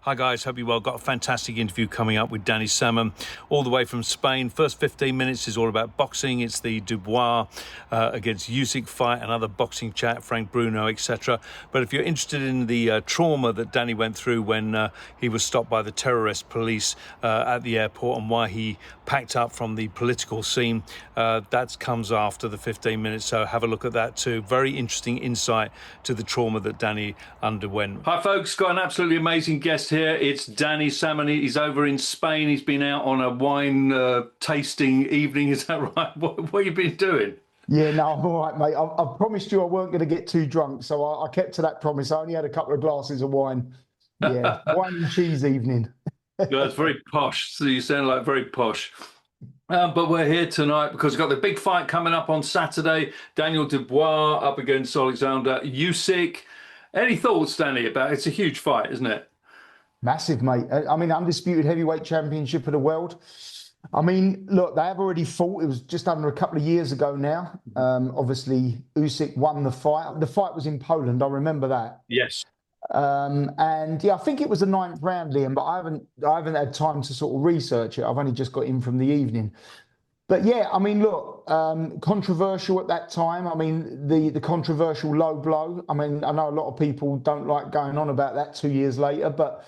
Hi guys, hope you're well. Got a fantastic interview coming up with Danny Salmon, all the way from Spain. First 15 minutes is all about boxing. It's the Dubois against Usyk fight, another boxing chat, Frank Bruno, etc. But if you're interested in the trauma that Danny went through when he was stopped by the terrorist police at the airport and why he packed up from the political scene, that comes after the 15 minutes. So have a look at that too. Very interesting insight to the trauma that Danny underwent. Hi folks, got an absolutely amazing guest here. It's Danny Salmon. He's over in Spain. He's been out on a wine tasting evening. Is that right? What have you been doing? Yeah, no, I'm all right, mate. I promised you I weren't going to get too drunk, so I kept to that promise. I only had a couple of glasses of wine. Yeah, wine and cheese evening. That's very posh. So you sound like very posh. But we're here tonight because we've got the big fight coming up on Saturday. Daniel Dubois up against Alexander Usyk. Any thoughts, Danny, about it? It's a huge fight, isn't it? Massive, mate. I mean, undisputed heavyweight championship of the world. I mean, look, they have already fought. It was just under a couple of years ago now. Obviously, Usyk won the fight. The fight was in Poland. I remember that. Yes. And yeah, I think it was the 9th round, Liam, but I haven't had time to sort of research it. I've only just got in from the evening. But yeah, I mean, look, controversial at that time. I mean, the controversial low blow. I mean, I know a lot of people don't like going on about that 2 years later, but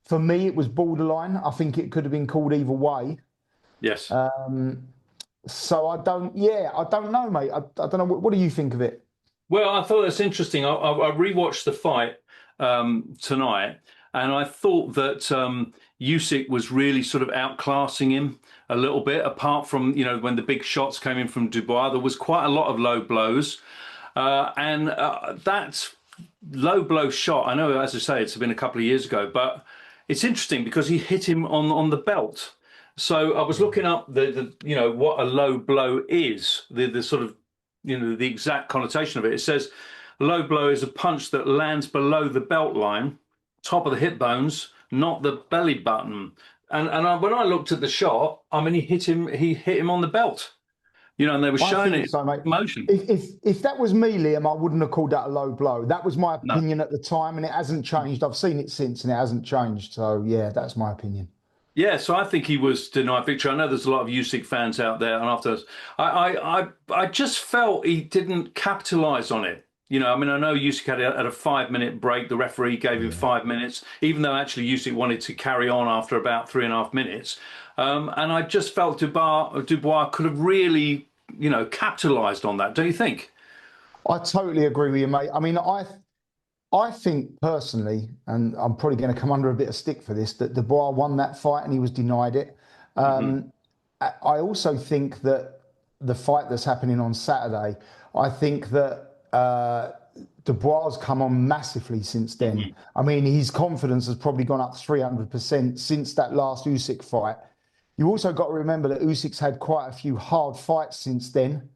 for me, it was borderline. I think it could have been called either way. Yes. So I don't know, mate. I don't know. What do you think of it? Well, I thought that's interesting. I rewatched the fight tonight, and I thought that Usyk was really sort of outclassing him a little bit. Apart from, you know, when the big shots came in from Dubois, there was quite a lot of low blows, and that low blow shot, I know, as I say, it's been a couple of years ago, but it's interesting because he hit him on the belt. So I was looking up the you know, what a low blow is, the sort of, you know, the exact connotation of it. It says a low blow is a punch that lands below the belt line, top of the hip bones, not the belly button. And when I looked at the shot, I mean, he hit him on the belt. You know, and they were showing it so, mate. Motion. If that was me, Liam, I wouldn't have called that a low blow. That was my opinion at the time, and it hasn't changed. I've seen it since, and it hasn't changed. So yeah, that's my opinion. Yeah, so I think he was denied victory. I know there's a lot of Usyk fans out there, and after I just felt he didn't capitalise on it. You know, I mean, I know Usyk had a 5-minute break. The referee gave him 5 minutes, even though actually Usyk wanted to carry on after about 3.5 minutes. And I just felt Dubois could have really, you know, capitalised on that. Don't you think? I totally agree with you, mate. I mean, I think personally, and I'm probably going to come under a bit of stick for this, that Dubois won that fight and he was denied it. I also think that the fight that's happening on Saturday, I think that Dubois has come on massively since then. I mean, his confidence has probably gone up 300% since that last Usyk fight. You also got to remember that Usyk's had quite a few hard fights since then.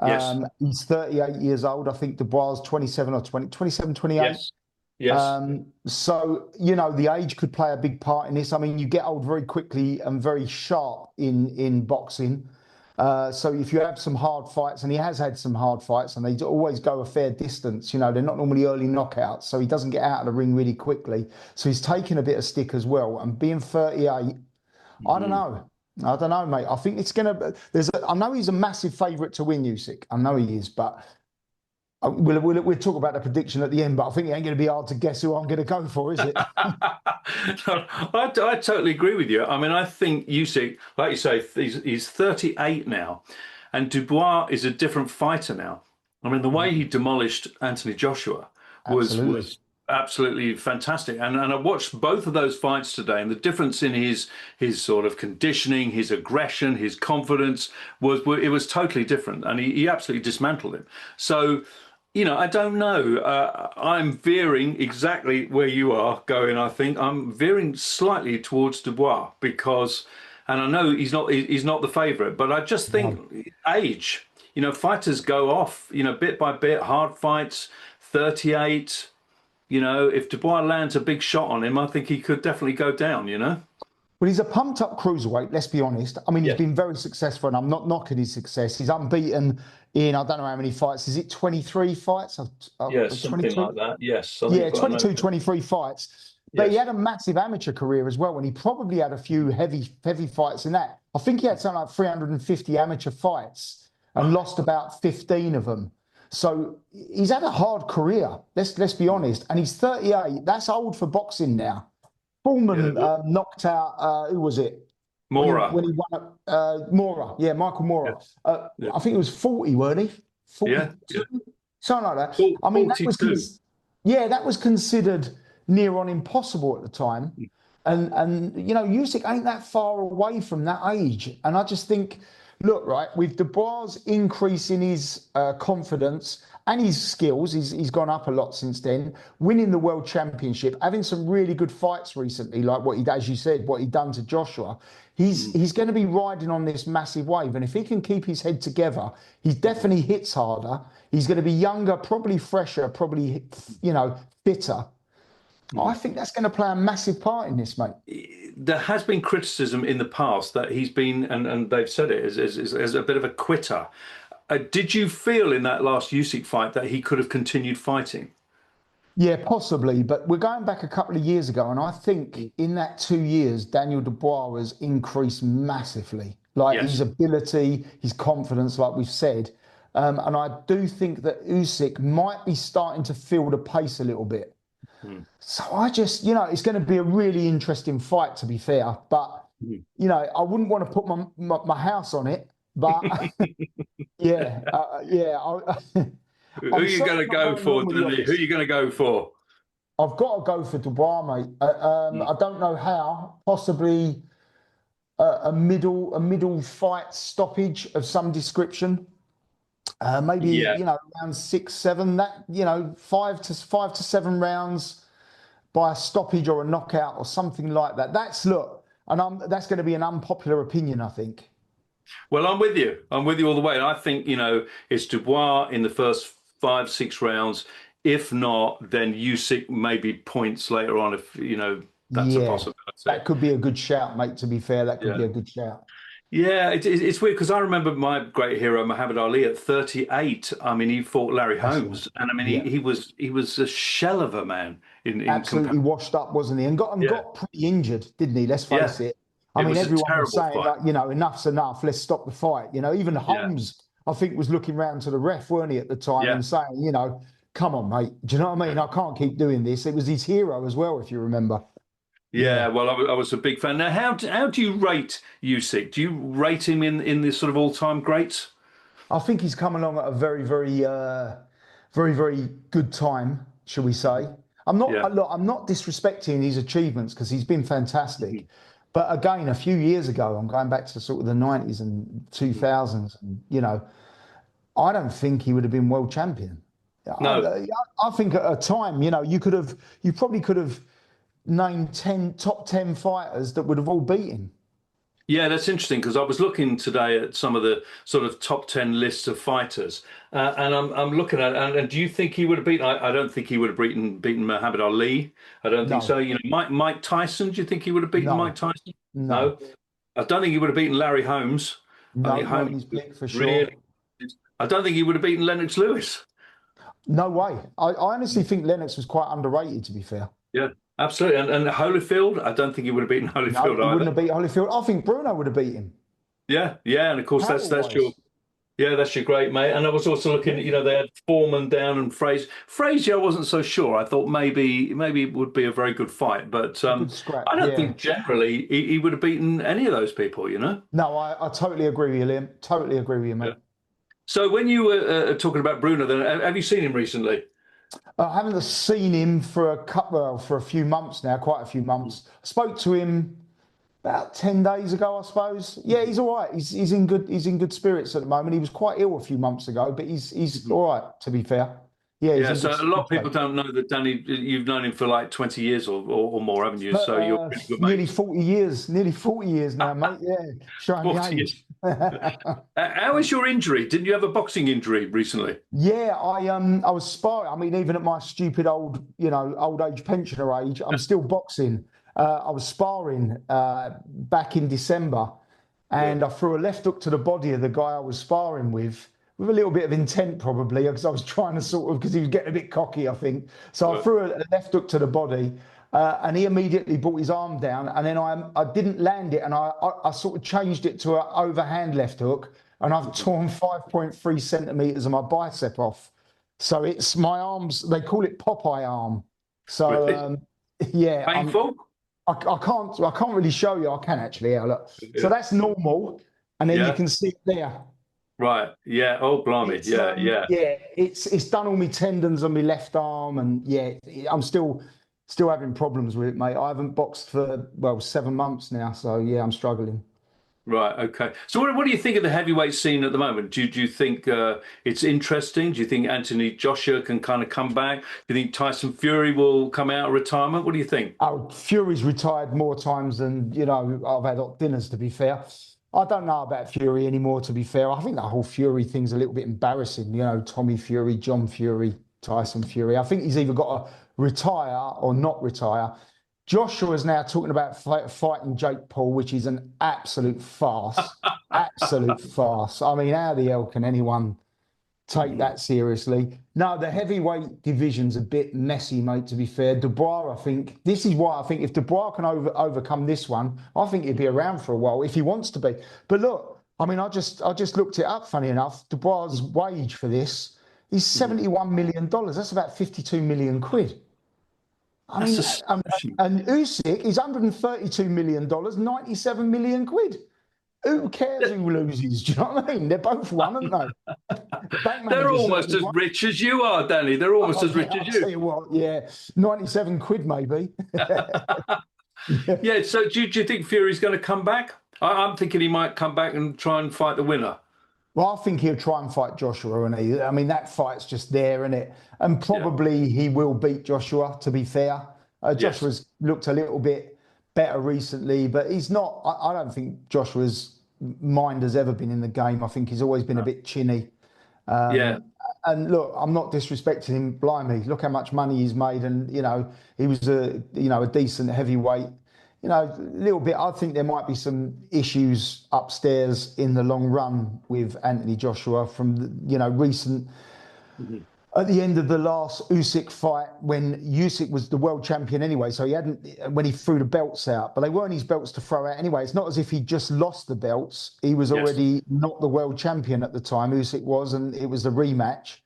Yes. He's 38 years old. I think Dubois is 27 or 27, 28. Yes. Yes. So, you know, the age could play a big part in this. I mean, you get old very quickly and very sharp in boxing. So if you have some hard fights, and he has had some hard fights, and they always go a fair distance, you know, they're not normally early knockouts, so he doesn't get out of the ring really quickly. So he's taking a bit of stick as well. And being 38, I don't know. I don't know, mate. I think it's going to... I know he's a massive favourite to win, Usyk. I know he is, but we'll talk about the prediction at the end, but I think it ain't going to be hard to guess who I'm going to go for, is it? No, I totally agree with you. I mean, I think Usyk, like you say, he's 38 now, and Dubois is a different fighter now. I mean, the way he demolished Anthony Joshua was absolutely fantastic. And I watched both of those fights today, and the difference in his sort of conditioning, his aggression, his confidence was totally different, and he absolutely dismantled him. So, you know, I don't know. I'm veering exactly where you are going. I think I'm veering slightly towards Dubois because, and I know he's not the favourite, but I just think age. You know, fighters go off, you know, bit by bit, hard fights, 38. You know, if Dubois lands a big shot on him, I think he could definitely go down, you know? Well, he's a pumped-up cruiserweight, let's be honest. I mean, he's been very successful, and I'm not knocking his success. He's unbeaten in, I don't know how many fights. Is it 23 fights? Yes, something like that. Yes. Yeah, 22, 23 fights. But he Yes. had a massive amateur career as well, and he probably had a few heavy fights in that. I think he had something like 350 amateur fights and lost about 15 of them. So he's had a hard career. Let's be honest. And he's 38. That's old for boxing now. Yeah. Foreman knocked out who was it? Mora. When he won Mora, yeah, Michael Yeah. Mora. Yeah. I think it was 40, weren't he? Yeah. 42, something like that. Yeah. I mean, that was 42. yeah, that was considered near on impossible at the time. And you know, Usyk ain't that far away from that age. And I just think, look, right, with Dubois' increase in his confidence and his skills, he's gone up a lot since then, winning the world championship, having some really good fights recently, like what he, as you said, what he done to Joshua. He's going to be riding on this massive wave. And if he can keep his head together, he definitely hits harder. He's going to be younger, probably fresher, probably, you know, fitter. I think that's going to play a massive part in this, mate. There has been criticism in the past that he's been, and they've said it, as a bit of a quitter. Did you feel in that last Usyk fight that he could have continued fighting? Yeah, possibly, but we're going back a couple of years ago, and I think in that 2 years, Daniel Dubois has increased massively. Like Yes. his ability, his confidence, like we've said. And I do think that Usyk might be starting to feel the pace a little bit. So I just, you know, it's going to be a really interesting fight, to be fair. But, you know, I wouldn't want to put my house on it. But yeah, Who are I'm you going sorry to if I'm go going for, normally Danny? Who are honest. you going to go for? I've got to go for Dubois, mate. I don't know how. Possibly a middle fight stoppage of some description. Maybe Yeah. you know round 6, 7. That you know 5 to 7 rounds by a stoppage or a knockout or something like that. That's going to be an unpopular opinion, I think. Well, I'm with you. I'm with you all the way. And I think, it's Dubois in the first 5, 6 rounds. If not, then Usyk maybe points later on if, that's a Yeah, possibility. that could be a good shout, mate. To be fair, that could Yeah. be a good shout. Yeah, it's weird because I remember my great hero Muhammad Ali at 38. I mean, he fought Larry That's right. Holmes, and I mean, Yeah. he was a shell of a man in Absolutely comparison. washed up, wasn't he? And got Yeah, pretty injured, didn't he? Let's yeah, face it. I it mean, was a everyone was terrible saying fight. like, you know, enough's enough. Let's stop the fight. You know, even Yeah, Holmes, I think, was looking round to the ref, weren't he, at the time, yeah, and saying, you know, come on, mate. Do you know what I mean? I can't keep doing this. It was his hero as well, if you remember. yeah. Yeah. Well, I was a big fan. Now, how do you rate Usyk? Do you rate him in this sort of all-time greats? I think he's come along at a very good time, shall we say? Yeah. Look, I'm not disrespecting his achievements because he's been fantastic. Mhm. But again, a few years ago, I'm going back to sort of the 90s and 2000s, and, you know, I don't think he would have been world champion. No. I think at a time, you know, you probably could have named 10 top 10 fighters that would have all beat him. Yeah, that's interesting because I was looking today at some of the sort of top 10 lists of fighters, and I'm looking at it, and do you think he would have beaten? I don't think he would have beaten Muhammad Ali. I don't think so. No, Mike Tyson. Do you think he would have beaten Mike no, Tyson? no, No, I don't think he would have beaten Larry Holmes. I think no, not in Holmes his was pick for really. sure. I don't think he would have beaten Lennox Lewis. No way. I honestly think Lennox was quite underrated, to be fair. Yeah, absolutely. And Holyfield, I don't think he would have beaten No, Holyfield he either. wouldn't have beat Holyfield. I think Bruno would have beat him. Yeah, yeah, and of course Power that's your. wise. Yeah, that's your great mate. And I was also looking Yeah. at, they had Foreman down and Frazier. Frazier, I wasn't so sure. I thought maybe it would be a very good fight, but A good scrap. I don't Yeah. think generally he would have beaten any of those people. No, I totally agree with you, Liam. Totally agree with you, Yeah. mate. So when you were talking about Bruno, then have you seen him recently? I haven't seen him for for a few months now, quite a few months. I spoke to him about 10 days ago, I suppose. Yeah, he's all right. He's in good spirits at the moment. He was quite ill a few months ago, but he's Mhm. all right, to be fair. Yeah, he's Yeah, in so a lot good of people shape. don't know that Danny, you've known him for like 20 years or more, haven't you? So you're really good Nearly mates. 40 years, nearly 40 years now, mate. Yeah, showing the 40 years. age. How is your injury? Didn't you have a boxing injury recently? Yeah, I was sparring. I mean, even at my stupid old, you know, old age pensioner age, I'm still boxing. I was sparring back in December, Yeah. and I threw a left hook to the body of the guy I was sparring with a little bit of intent probably, because I was trying to sort of because he was getting a bit cocky, I think. So I Well, threw a left hook to the body, and he immediately brought his arm down, and then I didn't land it, and I sort of changed it to an overhand left hook, and I've torn 5.3 centimeters of my bicep off. So it's my arms. They call it Popeye arm. So Really yeah, painful. I can't really show you. I can actually. Yeah, look. So Yeah. that's normal, and then you Yeah. can see it there. Right. Yeah. Oh, blimey. It's Yeah. Yeah. yeah, it's done all my tendons on my left arm, and yeah, I'm still having problems with it, mate. I haven't boxed for 7 months now, so yeah, I'm struggling. Right. Okay. So, what do you think of the heavyweight scene at the moment? Do you think it's interesting? Do you think Anthony Joshua can kind of come back? Do you think Tyson Fury will come out of retirement? What do you think? Oh, Fury's retired more times than I've had hot dinners. To be fair, I don't know about Fury anymore. To be fair, I think that whole Fury thing's a little bit embarrassing. Tommy Fury, John Fury, Tyson Fury. I think he's either got to retire or not retire. Joshua's now talking about fighting Jake Paul, which is an absolute farce. Absolute farce. I mean, how the hell can anyone take that seriously? No, the heavyweight division's a bit messy, mate, to be fair. Dubois, I think, this is why I think if Dubois can overcome this one, I think he'd be around for a while if he wants to be. But look, I mean, I just looked it up, funny enough. Dubois' wage for this is $71 million. That's about 52 million quid. I That's mean, astonishing. and Usyk is $132 million, 97 million quid. Who cares who loses? Do you know what I mean? They're both won, aren't they? The bank They're manager almost certainly as won. rich as you are, Danny. They're almost Oh, as yeah, rich I'll as tell you. you what, yeah, 97 quid maybe. Yeah. Yeah. So, do you think Fury's going to come back? I'm thinking he might come back and try and fight the winner. Well, I think he'll try and fight Joshua, and I mean, that fight's just there, isn't it? And Yeah. probably he will beat Joshua, to be fair. Yes. Joshua's looked a little bit better recently, but he's not. I don't think Joshua's mind has ever been in the game. I think he's always been a bit chinny. Yeah. And look, I'm not disrespecting him. Blimey, look how much money he's made, and he was a decent heavyweight. A little bit. I think there might be some issues upstairs in the long run with Anthony Joshua from recent. Mhm. At the end of the last Usyk fight, when Usyk was the world champion anyway, so he hadn't when he threw the belts out, but they weren't his belts to throw out anyway. It's not as if he just lost the belts; he was Yes. already not the world champion at the time. Usyk was, and it was the rematch,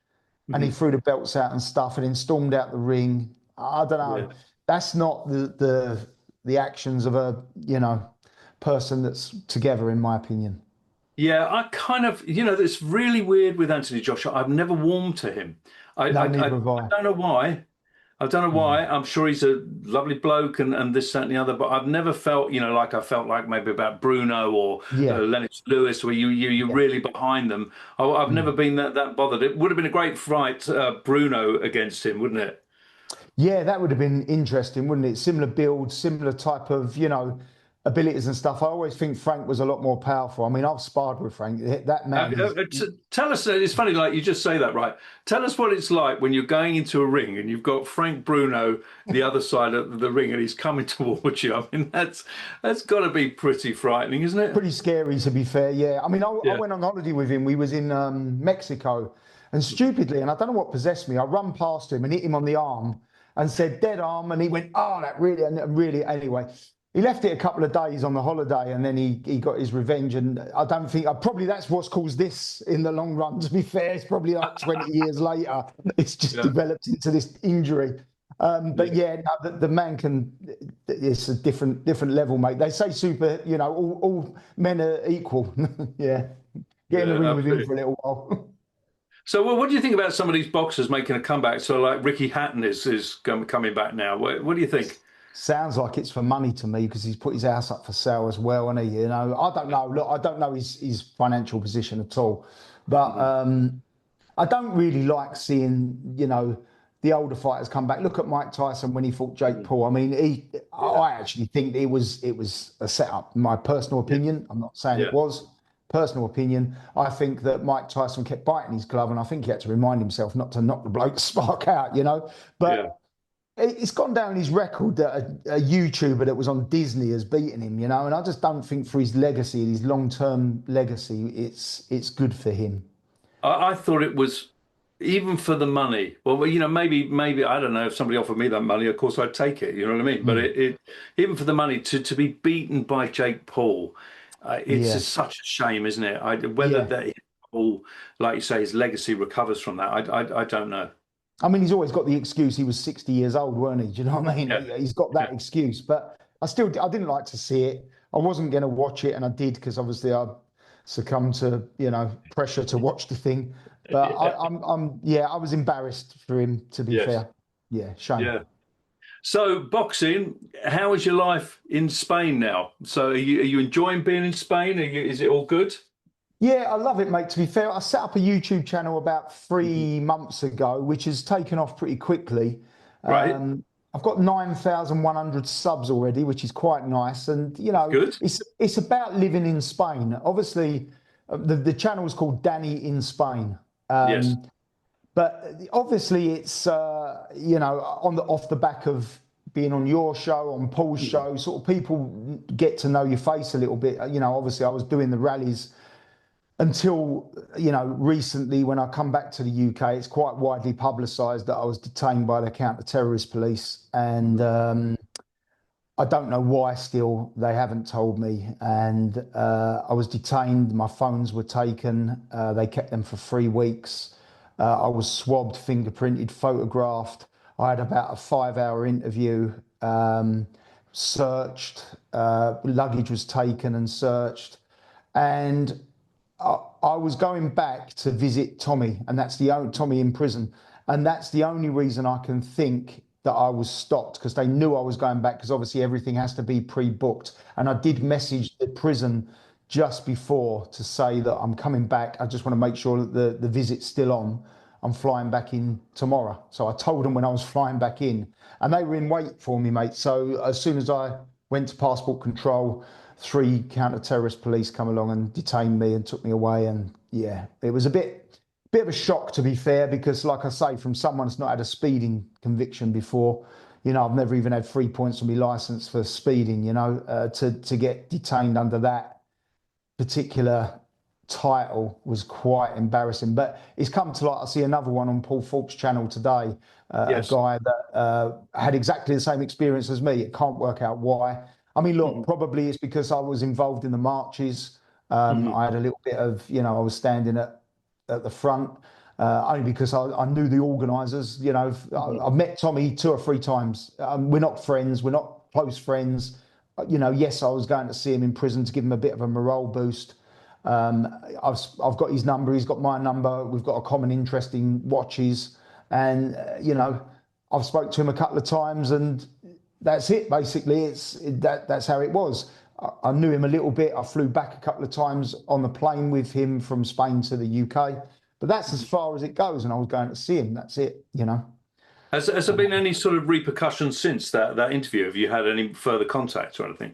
and he Mhm. threw the belts out and stuff, and then stormed out the ring. I don't Yeah. know. That's not the actions of a person that's together, in my opinion. Yeah, I kind of, it's really weird with Anthony Joshua. I've never warmed to him. I, I, No, I, neither have I I. don't know why. I don't know Mm. why. I'm sure he's a lovely bloke and this, that, and the other, but I've never felt, like I felt like maybe about Bruno or Yeah, Lennox Lewis, where you're yeah. really behind them. I've never Mm. been that bothered. It would have been a great fight, Bruno against him, wouldn't it? Yeah, that would have been interesting, wouldn't it? Similar build, similar type of, abilities and stuff. I always think Frank was a lot more powerful. I mean, I've sparred with Frank. That man is. Tell us, it's funny, like you just say that, right? Tell us what it's like when you're going into a ring and you've got Frank Bruno the other side of the ring and he's coming towards you. I mean, that's got to be pretty frightening, isn't it? Pretty scary, to be fair. Yeah, I mean, I Yeah. went on holiday with him. We was in Mexico, and stupidly, and I don't know what possessed me, I run past him and hit him on the arm and said "dead arm," and he went, "Oh, that really," and really. Anyway, he left it a couple of days on the holiday, and then he got his revenge. And I don't think probably that's what's caused this in the long run. To be fair, it's probably like 20 years later, it's just Yeah. developed into this injury. But Yeah. yeah, no, the man can. It's a different level, mate. They say super. All men are equal. Yeah, get in the Yeah, ring with him absolutely. for a little while. So, well, what do you think about some of these boxers making a comeback? So, like Ricky Hatton is coming back now. What do you think? Sounds like it's for money to me because he's put his house up for sale as well, and I don't know. Look, I don't know his financial position at all, but Mhm. I don't really like seeing the older fighters come back. Look at Mike Tyson when he fought Jake Mhm. Paul. I mean, Yeah, I actually think it was a setup. My personal yeah, opinion. I'm not saying it yeah, was. Personal opinion. I think that Mike Tyson kept biting his glove, and I think he had to remind himself not to knock the bloke's spark out. yeah. But it's gone down his record that a YouTuber that was on Disney has beaten him. And I just don't think for his legacy, his long-term legacy, it's good for him. I thought it was. even for the money. Well, maybe I don't know if somebody offered me that money, of course I'd take it. You know what I mean? But Mm. it even for the money to be beaten by Jake Paul, it's Yeah, just such a shame, isn't it? Whether yeah. that Paul, like you say, his legacy recovers from that, I don't know. I mean, he's always got the excuse he was 60 years old, weren't he? Do you know what I mean? Yeah, He's got yeah, that excuse, but I didn't like to see it. I wasn't going to watch it, and I did because obviously I succumbed to, pressure to watch the thing. But yeah, yeah, I was embarrassed for him, to be yes, fair. Yeah, shame. yeah. So boxing, how is your life in Spain now? So are you enjoying being in Spain? Is it all good? Yeah, I love it, mate. To be fair, I set up a YouTube channel about Mhm. 3 months ago, which has taken off pretty quickly. Right, Um, I've got 9,100 subs already, which is quite nice. And good. it's about living in Spain. Obviously, the channel is called Danny in Spain. Yes. But obviously, it's on the off the back of being on your show, on Paul's Mhm. show, sort of people get to know your face a little bit. Obviously, I was doing the rallies until recently when I come back to the UK. It's quite widely publicised that I was detained by the counter-terrorist police, and I don't know why still they haven't told me. And I was detained. My phones were taken. They kept them for 3 weeks. I was swabbed, fingerprinted, photographed. I had about a 5-hour interview. Searched. Luggage was taken and searched. And I was going back to visit Tommy, and that's the only Tommy in prison, and that's the only reason I can think that I was stopped, because they knew I was going back, because obviously everything has to be pre-booked. And I did message the prison just before to say that I'm coming back. I just want to make sure that the visit's still on. I'm flying back in tomorrow. So I told them when I was flying back in, and they were in wait for me, mate. So as soon as I went to passport control, 3 counter-terrorist police come along and detained me and took me away. And yeah, it was a bit of a shock, to be fair, because like I say, from someone that's not had a speeding conviction before, I've never even had 3 points on my license for speeding, to get detained under that particular title was quite embarrassing. But it's come to light. I see another one on Paul Thorpe's channel today, a Yes. guy that had exactly the same experience as me. It can't work out why. I mean, look, Mhm. probably it's because I was involved in the marches. Mhm. I had a little bit of, I was standing at the front, only because I knew the organisers. Mhm. I've met Tommy 2 or 3 times. We're not friends. We're not close friends. Yes, I was going to see him in prison to give him a bit of a morale boost. Um, I've got his number. He's got my number. We've got a common interest in watches, and I've spoke to him a couple of times, and that's it. Basically, that's how it was. I knew him a little bit. I flew back a couple of times on the plane with him from Spain to the UK, but that's as far as it goes. And I was going to see him. That's it. Has there been any sort of repercussions since that interview? Have you had any further contact or anything?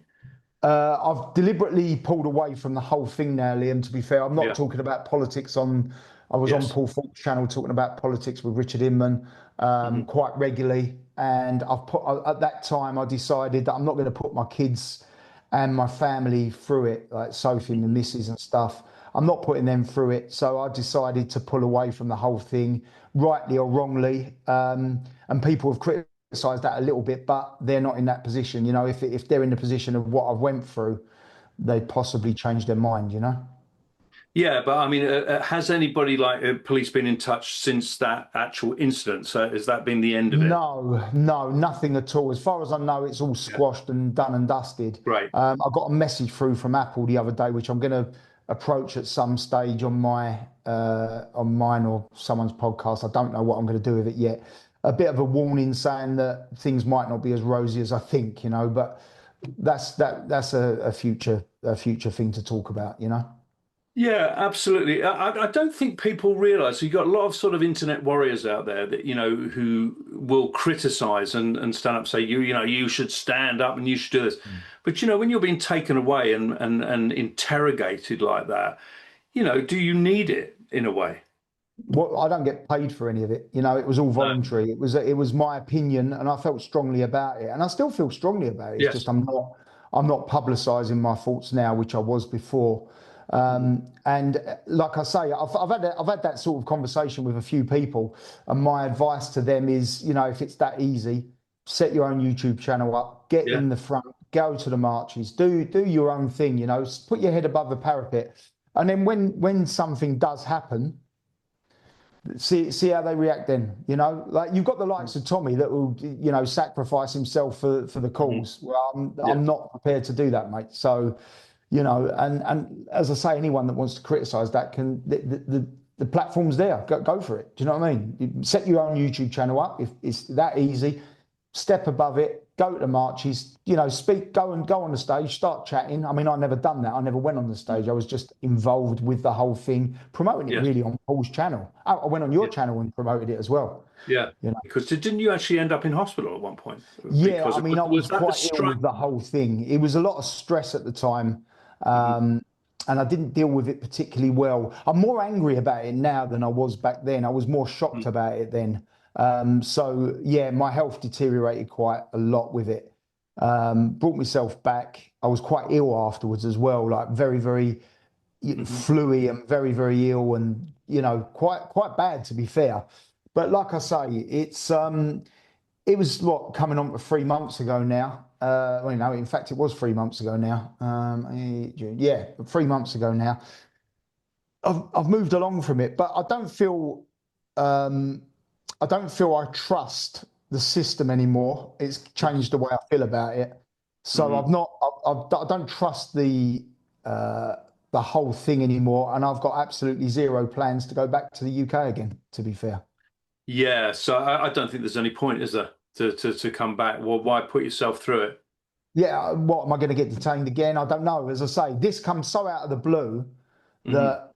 I've deliberately pulled away from the whole thing now, Liam. To be fair, I'm not Yeah. talking about politics on. I was on Yes. Paul Falk's channel talking about politics with Richard Inman Hmm. quite regularly, and at that time I decided that I'm not going to put my kids and my family through it, like Sophie and the missus and stuff. I'm not putting them through it, so I decided to pull away from the whole thing, rightly or wrongly. And people have criticised that a little bit, but they're not in that position. If they're in the position of what I went through, they'd possibly change their mind. Yeah, but I mean, has anybody like police been in touch since that actual incident? So has that been the end of it? No, no, nothing at all. As far as I know, it's all Yeah. squashed and done and dusted. Great. I got a message through from Apple the other day, which I'm going to approach at some stage on on mine or someone's podcast. I don't know what I'm going to do with it yet. A bit of a warning saying that things might not be as rosy as I think, but that's a future thing to talk about. Yeah, absolutely. I don't think people realize you've got a lot of sort of internet warriors out there that, who will criticize and stand up, say, you should stand up and you should do this. But, when you're being taken away and interrogated like that, do you need it in a way? Well, I don't get paid for any of it. It was all No. voluntary. It was my opinion, and I felt strongly about it, and I still feel strongly about it. It's just Yes. I'm not publicising my thoughts now, which I was before. And like I say, I've had that sort of conversation with a few people, and my advice to them is, if it's that easy, set your own YouTube channel up, get Yeah. in the front, go to the marches, do your own thing, put your head above the parapet, and then when something does happen, see how they react then. Like you've got the likes of Tommy that will sacrifice himself for the Mhm. cause. Well, Yeah. I'm not prepared to do that, mate. So and as I say, anyone that wants to criticize that can, the platform's there. Go for it. Do you know what I mean? You set your own YouTube channel up. If it's that easy, step above it, go to the marches, speak, go on the stage, start chatting. I mean, I never done that. I never went on the stage. I was just involved with the whole thing, promoting it Yes. really on Paul's channel. I went on your Yeah. channel and promoted it as well. Yeah. Because didn't you actually end up in hospital at one point? Yeah, Because I mean, I was was that the quite ill strike? with the whole thing. It was a lot of stress at the time. Mhm. And I didn't deal with it particularly well. I'm more angry about it now than I was back then. I was more shocked Mhm. about it then. So yeah, my health deteriorated quite a lot with it. Brought myself back. I was quite ill afterwards as well, like very, very Mhm. fluey and very, very ill, and quite bad to be fair. But like I say, it was what, coming on to 3 months ago now. Well, no, in fact, it was 3 months ago now. Yeah, 3 months ago now. I've moved along from it, but um, I don't feel I trust the system anymore. It's changed the way I feel about it. So Mhm. I've not, I don't trust uh, the whole thing anymore, and I've got absolutely zero plans to go back to the UK again. To be fair. Yeah. So I don't think there's any point, is there, to come back? Well, why put yourself through it? Yeah, what am I going to get detained again? I don't know. As I say, this comes so out of the blue Mhm. that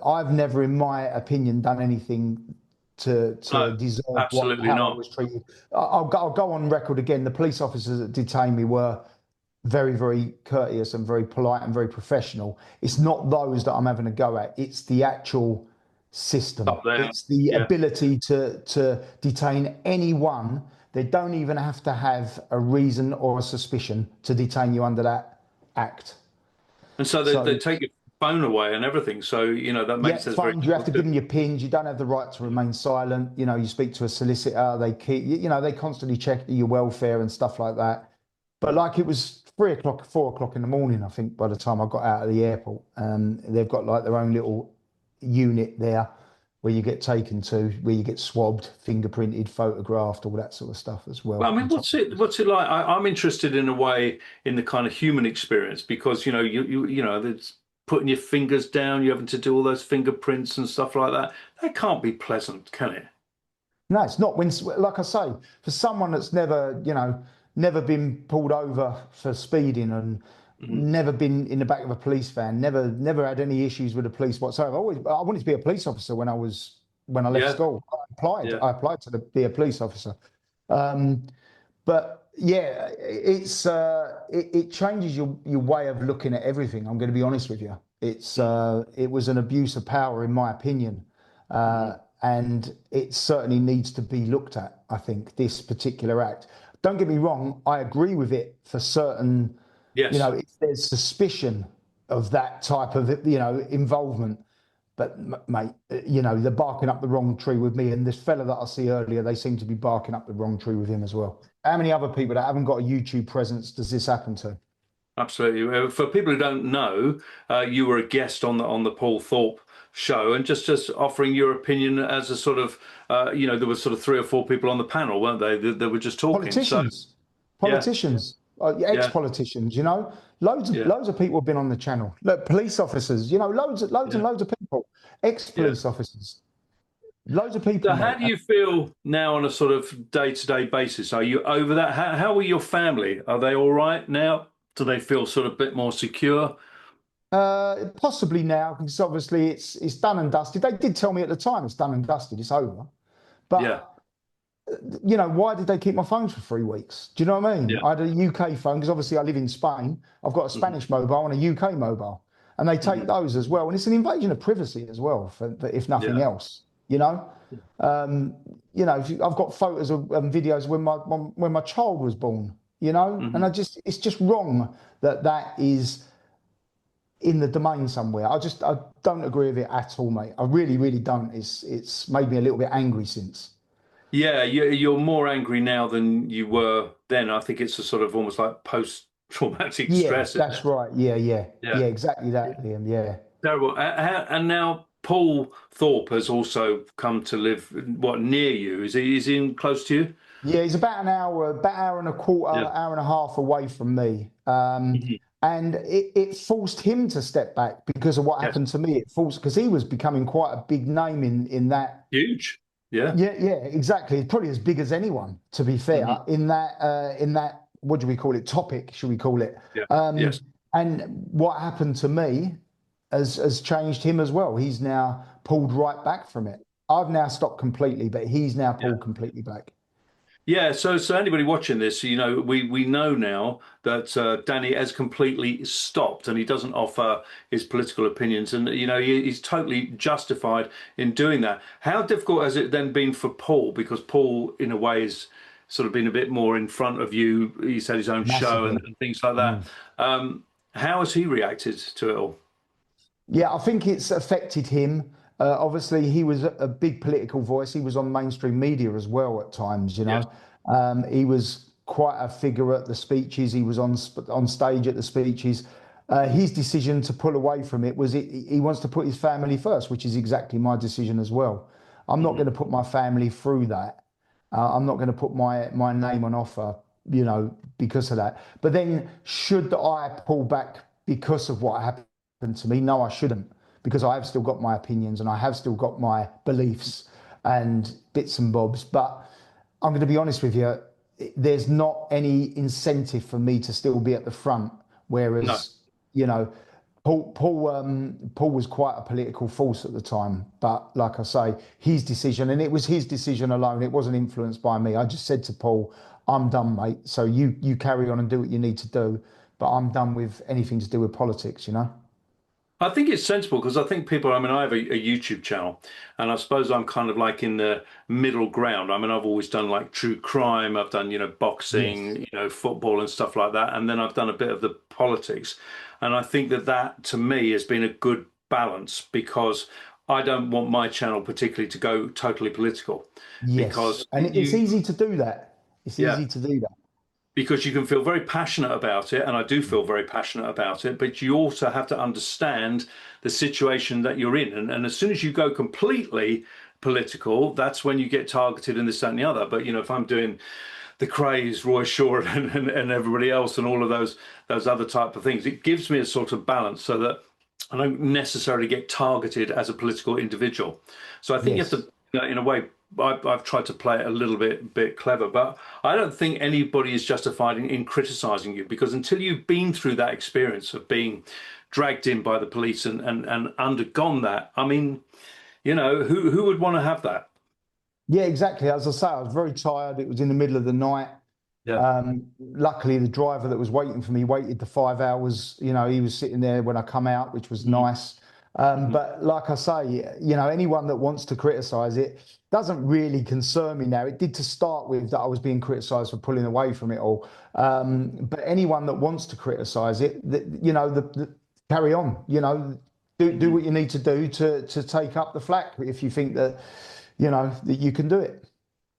I've never, in my opinion, done anything to No, deserve absolutely how I not. was treated. I'll go on record again. The police officers that detained me were very, very courteous and very polite and very professional. It's not those that I'm having a go at. It's the actual system. Up there. It's the Yeah. ability to detain anyone. They don't even have to have a reason or a suspicion to detain you under that act. And so they So take your phone away and everything. So, that yeah, makes it very phones, you have to difficult give to. them your pins. You don't have the right to remain silent. You speak to a solicitor. They keep, they constantly check your welfare and stuff like that. But like it was 3 o'clock, 4 o'clock in the morning, I think, by the time I got out of the airport. They've got like their own little unit there where you get taken to, where you get swabbed, fingerprinted, photographed, all that sort of stuff as Well, well I on mean, top of this. what's it like? I'm interested in a way in the kind of human experience because there's putting your fingers down, you having to do all those fingerprints and stuff like that. That can't be pleasant, can it? No, it's not when, like I say, for someone that's never been pulled over for speeding and Mhm. never been in the back of a police van, never had any issues with the police whatsoever. I wanted to be a police officer when I left Yeah, school. yeah. I applied to be a police officer. Um, but yeah, it changes your way of looking at everything. I'm going to be honest with you. Mhm. It was an abuse of power, in my opinion, Mhm. and it certainly needs to be looked at. I think this particular act. Don't get me wrong. I agree with it for certain. Yes. If there's suspicion of that type of involvement, but mate, they're barking up the wrong tree with me. And this fella that I see earlier, they seem to be barking up the wrong tree with him as well. How many other people that haven't got a YouTube presence does this happen to? Absolutely. For people who don't know, you were a guest on the Paul Thorpe show, and just offering your opinion as a sort of, there were sort of three or four people on the panel, weren't they? That were just talking. So Politicians, yeah, politicians, yeah, ex-politicians. Loads of yeah, loads of people have been on the channel. Look, police officers. Loads and yeah, loads of people. yeah. Ex-police officers. Loads of people, So how mate. do you feel now on a sort of day-to-day basis? Are you over that? How are your family? Are they all right now? Do they feel sort of a bit more secure? Possibly now, because obviously it's done and dusted. They did tell me at the time it's done and dusted, it's over. Yeah, But why did they keep my phone for 3 weeks? Do you know what I mean? yeah, I had a UK phone because obviously I live in Spain. I've got a hmm Spanish mobile and a UK mobile, and they take hmm those as well. And it's an invasion of privacy as well, for if nothing yeah, else. You know, um, I've got photos and videos when my child was born. And hmm it's just wrong that is in the domain somewhere. I don't agree with it at all, mate. I really, really don't. It's made me a little bit angry since. Yeah, you're more angry now than you were then. I think it's a sort of almost like post-traumatic Yeah, stress, isn't that's it? right. Yeah, Yeah. exactly that, Liam. Yeah. Terrible. And now Paul Thorpe has also come to live, what, near you? Is he in close to you? Yeah, he's about hour and a quarter, Yeah. hour and a half away from me. Mhm. And it forced him to step back because of what Yes. happened to me. It forced because he was becoming quite a big name in that. Huge. Yeah. Yeah, exactly. Probably as big as anyone, to be fair, Mhm. in that what do we call it? Topic, should we call it? Yeah. Um, Yes. and what happened to me has changed him as well. He's now pulled right back from it. I've now stopped completely, but he's now Yeah. pulled completely back. Yeah, so anybody watching this, we know now that Danny has completely stopped, and he doesn't offer his political opinions, and he's totally justified in doing that. How difficult has it then been for Paul? Because Paul, in a way, is sort of been a bit more in front of you. He's had his own show Massively. and things like that. Mm. How has he reacted to it all? Yeah, I think it's affected him. Obviously, he was a big political voice. He was on mainstream media as well at times, you Yes. know. He was quite a figure at the speeches. He was on stage at the speeches. His decision to pull away from it was he wants to put his family first, which is exactly my decision as well. I'm not Mhm. going to put my family through that. I'm not going to put my name on offer, because of that. But then, should I pull back because of what happened to me? No, I shouldn't, because I have still got my opinions and I have still got my beliefs and bits and bobs. But I'm going to be honest with you, there's not any incentive for me to still be at the front. No. Whereas, you know, Paul was quite a political force at the time, but like I say, his decision, and it was his decision alone. It wasn't influenced by me. I just said to Paul, "I'm done, mate. So you carry on and do what you need to do, but I'm done with anything to do with politics." I think it's sensible because I think people, I mean, I have a YouTube channel and I suppose I'm kind of like in the middle ground. I mean, I've always done like true crime, I've done, Yes. boxing, football and stuff like that. And then I've done a bit of the politics. And I think that to me has been a good balance because I don't want my channel particularly to go totally political Yes, because and it's easy to do that. It's yeah, easy to do that. because you can feel very passionate about it, and I do feel very passionate about it, but you also have to understand the situation that you're in. And as soon as you go completely political, that's when you get targeted and this, that, and the other. But if I'm doing the craze, Roy Shaw and everybody else and all of those other type of things, it gives me a sort of balance so that I don't necessarily get targeted as a political individual. So I think you have to, Yes. in a way, I've tried to play it a little bit clever, but I don't think anybody is justified in criticizing you because until you've been through that experience of being dragged in by the police and undergone that, I mean, who would want to have that? Yeah, exactly. As I say, I was very tired. It was in the middle of the night. Yeah. Luckily, the driver that was waiting for me waited the 5 hours. He was sitting there when I come out, which was Mhm. nice. Mhm. But like I say, anyone that wants to criticise it doesn't really concern me now. It did to start with that I was being criticised for pulling away from it all. But anyone that wants to criticise it, carry on. Do Mhm. what you need to do to take up the flak if you think that you can do it.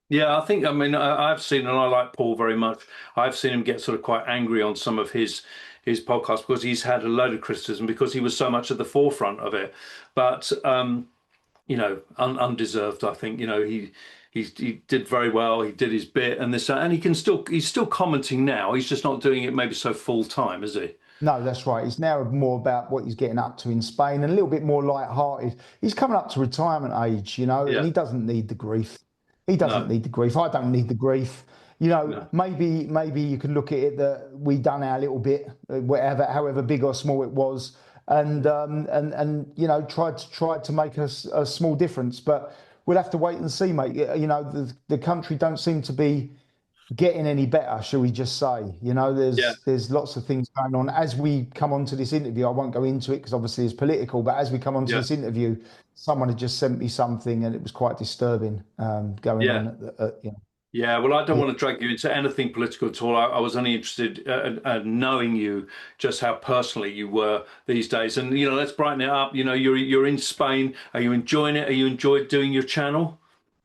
Yeah, I mean, I've seen, and I like Paul very much. I've seen him get sort of quite angry on some of his podcasts because he's had a load of criticism because he was so much at the forefront of it. But undeserved. I think he did very well. He did his bit, and this, and he's still commenting now. He's just not doing it maybe so full time, is he? No, that's right. It's now more about what he's getting up to in Spain and a little bit more light-hearted. He's coming up to retirement age, and Yeah. he doesn't need the grief. He doesn't No. need the grief. I don't need the grief. No. Maybe you can look at it that we done our little bit, whatever, however big or small it was, and tried to make a small difference. But we'll have to wait and see, mate. The country don't seem to be getting any better, shall we just say? Yeah. There's lots of things going on. As we come on to this interview, I won't go into it because obviously it's political, but as we come on to Yeah. this interview, someone had just sent me something and it was quite disturbing going Yeah. on. Yeah, well, I don't Yeah, want to drag you into anything political at all. I was only interested knowing you, just how personally you were these days. And let's brighten it up. You're in Spain. Are you enjoying it? Are you enjoyed doing your channel?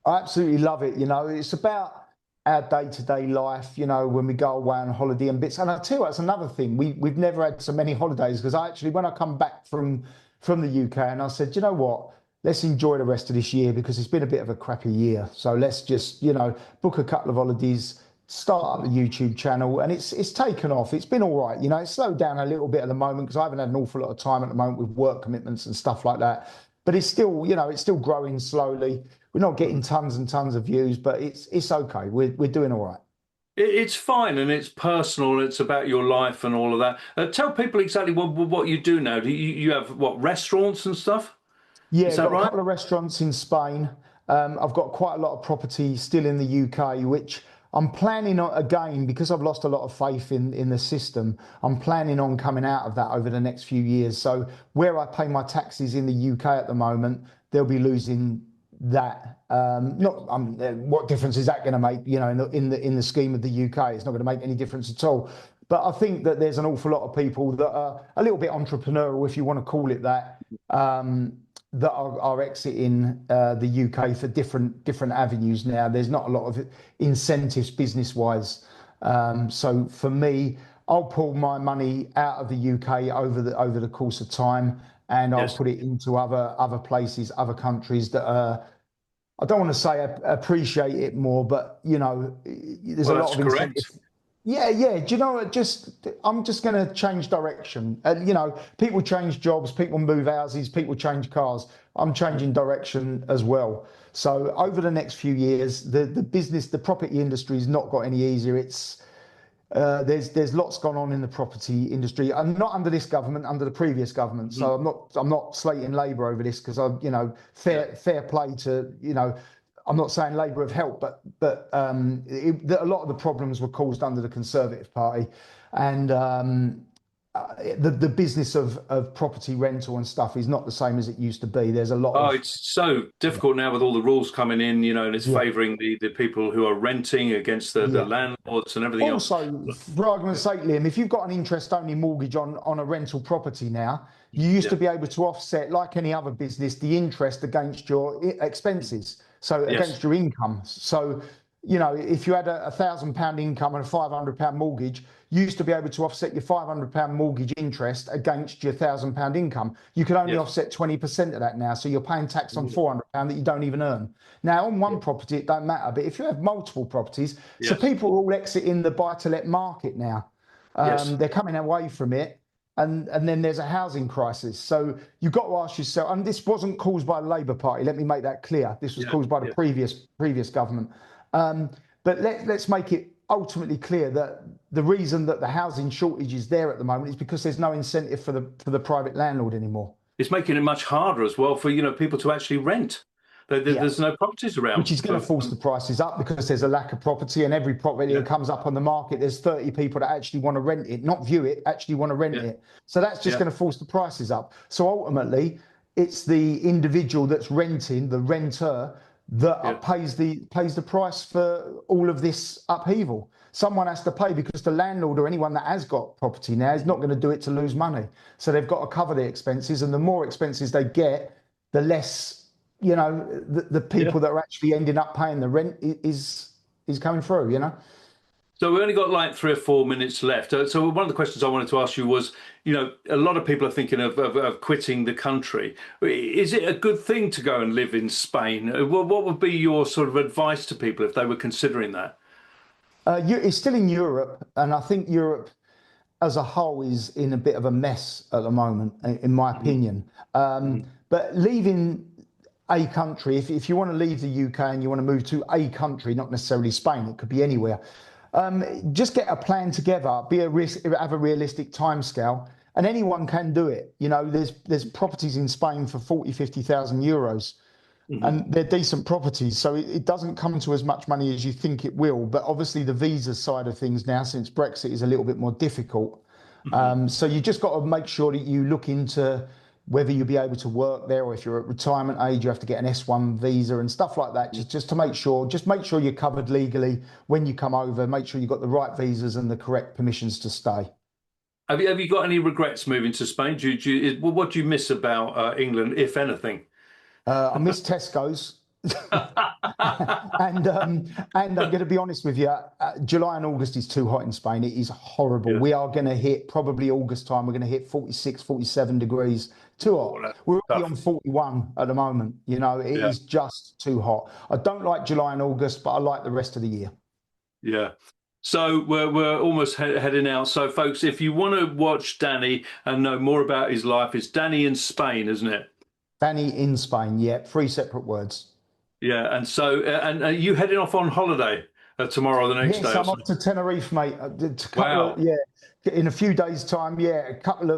I absolutely love it. It's about our day-to-day life, when we go away on holiday and bits. And I tell you, that's another thing. We've never had so many holidays because when I come back from the UK, and I said, you know what? Let's enjoy the rest of this year because it's been a bit of a crappy year. So let's just, book a couple of holidays, start up the YouTube channel, and it's taken off. It's been all right. It's slowed down a little bit at the moment because I haven't had an awful lot of time at the moment with work commitments and stuff like that. But it's still, it's still growing slowly. We're not getting tons and tons of views, but it's okay. We're doing all right. It's fine and it's personal. It's about your life and all of that. Tell people exactly what you do now. Do you have what restaurants and stuff? Yeah, Is I've that got a right? couple of restaurants in Spain. I've got quite a lot of property still in the UK, which I'm planning on again because I've lost a lot of faith in the system. I'm planning on coming out of that over the next few years. So where I pay my taxes in the UK at the moment, they'll be losing that. Not what difference is that going to make? In the scheme of the UK, it's not going to make any difference at all. But I think that there's an awful lot of people that are a little bit entrepreneurial, if you want to call it that. That are exiting the UK for different avenues now. There's not a lot of incentives business wise. So for me, I'll pull my money out of the UK over the course of time, and I'll Yes. put it into other places, other countries that I don't want to say appreciate it more, but there's a Well, lot that's of incentive. correct. Yeah, yeah. Do you know what? I'm just going to change direction. People change jobs, people move houses, people change cars. I'm changing direction as well. So over the next few years, the property industry has not got any easier. There's lots gone on in the property industry, and not under this government, under the previous government. Mhm. So I'm not slating Labour over this because Yeah. fair play to I'm not saying Labour have helped, but a lot of the problems were caused under the Conservative Party, and the business of property rental and stuff is not the same as it used to be. There's a lot Oh, of it's so difficult now with all the rules coming in, and it's yeah, favouring the people who are renting against the yeah. landlords and everything else. Also, for argument's sake, Liam, if you've got an interest-only mortgage on a rental property now, you used Yeah. to be able to offset, like any other business, the interest against your expenses, so Yes. against your income. So, if you had a £1,000 income and a £500 mortgage, you used to be able to offset your £500 mortgage interest against your £1,000 income. You can only Yes. offset 20% of that now, so you're paying tax on £400 that you don't even earn. Now, on Yeah. one property, it don't matter, but if you have multiple properties, so Yes. people are all exiting the buy-to-let market now. Yes. They're coming away from it, and then there's a housing crisis. So you've got to ask yourself, and this wasn't caused by the Labour Party. Let me make that clear. This was Yeah. caused by the Yeah. previous government. But let's make it ultimately clear that the reason that the housing shortage is there at the moment is because there's no incentive for the private landlord anymore. It's making it much harder as well for people to actually rent. Yeah. There's no properties Which around is going to for. force the prices up because there's a lack of property, and every property that Yeah. comes up on the market, there's 30 people that actually want to rent it, not view it, actually want to rent Yeah. it. So that's just Yeah. going to force the prices up. So ultimately, it's the individual that's renting, the renter, Yeah. that pays the price for all of this upheaval. Someone has to pay because the landlord or anyone that has got property now is not going to do it to lose money. So they've got to cover the expenses, and the more expenses they get, the less the Yeah. people that are actually ending up paying the rent is coming through. So we only got like 3 or 4 minutes left. So one of the questions I wanted to ask you was, a lot of people are thinking of quitting the country. Is it a good thing to go and live in Spain? What would be your sort of advice to people if they were considering that? It's still in Europe, and I think Europe as a whole is in a bit of a mess at the moment, in my Mhm. opinion. Mhm. But leaving a country, if you want to leave the UK and you want to move to a country, not necessarily Spain, it could be anywhere. Just get a plan together, have a realistic timescale, and anyone can do it. There's properties in Spain for 40, 50,000 euros, Mhm. and they're decent properties. So it doesn't come to as much money as you think it will. But obviously, the visa side of things now, since Brexit, is a little bit more difficult. Mhm. So you just got to make sure that you look into whether you'll be able to work there, or if you're at retirement age, you have to get an S1 visa and stuff like that. Just to make sure, you're covered legally when you come over. Make sure you've got the right visas and the correct permissions to stay. Have you got any regrets moving to Spain? What do you miss about England, if anything? I miss Tesco's. and I'm going to be honest with you, July and August is too hot in Spain. It is horrible. Yeah. We are going to hit, probably August time, we're going to hit 46, 47 degrees. Too hot. We're already on 41 at the moment. You know, it is just too hot. I don't like July and August, but I like the rest of the year. Yeah. So we're almost heading out. So, folks, if you want to watch Danny and know more about his life, it's Danny in Spain, isn't it? Danny in Spain, yeah. 3 separate words. Yeah. And so, and are you heading off on holiday tomorrow or the next day? Yes, I'm off to Tenerife, mate. Wow. In a few days' time, a couple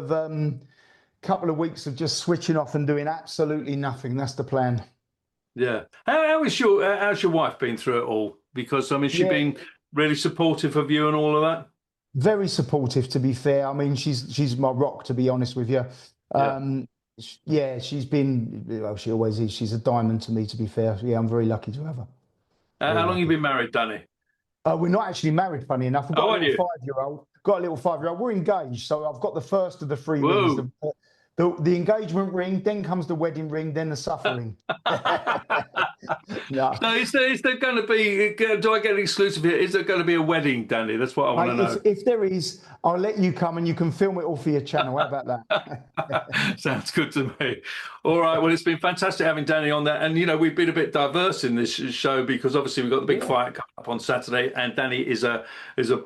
of weeks of just switching off and doing absolutely nothing. That's the plan. Yeah. How's your wife been through it all? Because I mean, she's been really supportive of you and all of that. Very supportive, to be fair. I mean, she's my rock, to be honest with you. She's been. Well, she always is. She's a diamond to me, to be fair. Yeah, I'm very lucky to have her. How long have you been married, Danny? We're not actually married, funny enough. We've got a little 5-year-old. Got a little 5-year-old. We're engaged, so I've got the first of the 3 rings. The engagement ring, then comes the wedding ring, then the suffering. No. So is there going to be? Do I get an exclusive here? Is there going to be a wedding, Danny? That's what I want to know. If there is, I'll let you come and you can film it all for your channel. How about that? Sounds good to me. All right. Well, it's been fantastic having Danny on there, and we've been a bit diverse in this show because obviously we've got the big fight coming up on Saturday, and Danny is a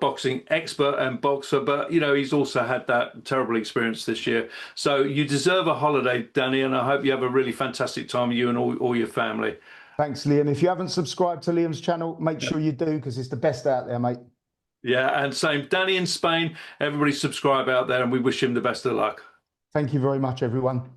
boxing expert and boxer, but he's also had that terrible experience this year. So you deserve a holiday, Danny, and I hope you have a really fantastic time, you and all your family. Thanks, Liam. If you haven't subscribed to Liam's channel, make sure you do, because it's the best out there, mate. Yeah, and same, Danny in Spain. Everybody subscribe out there, and we wish him the best of luck. Thank you very much, everyone.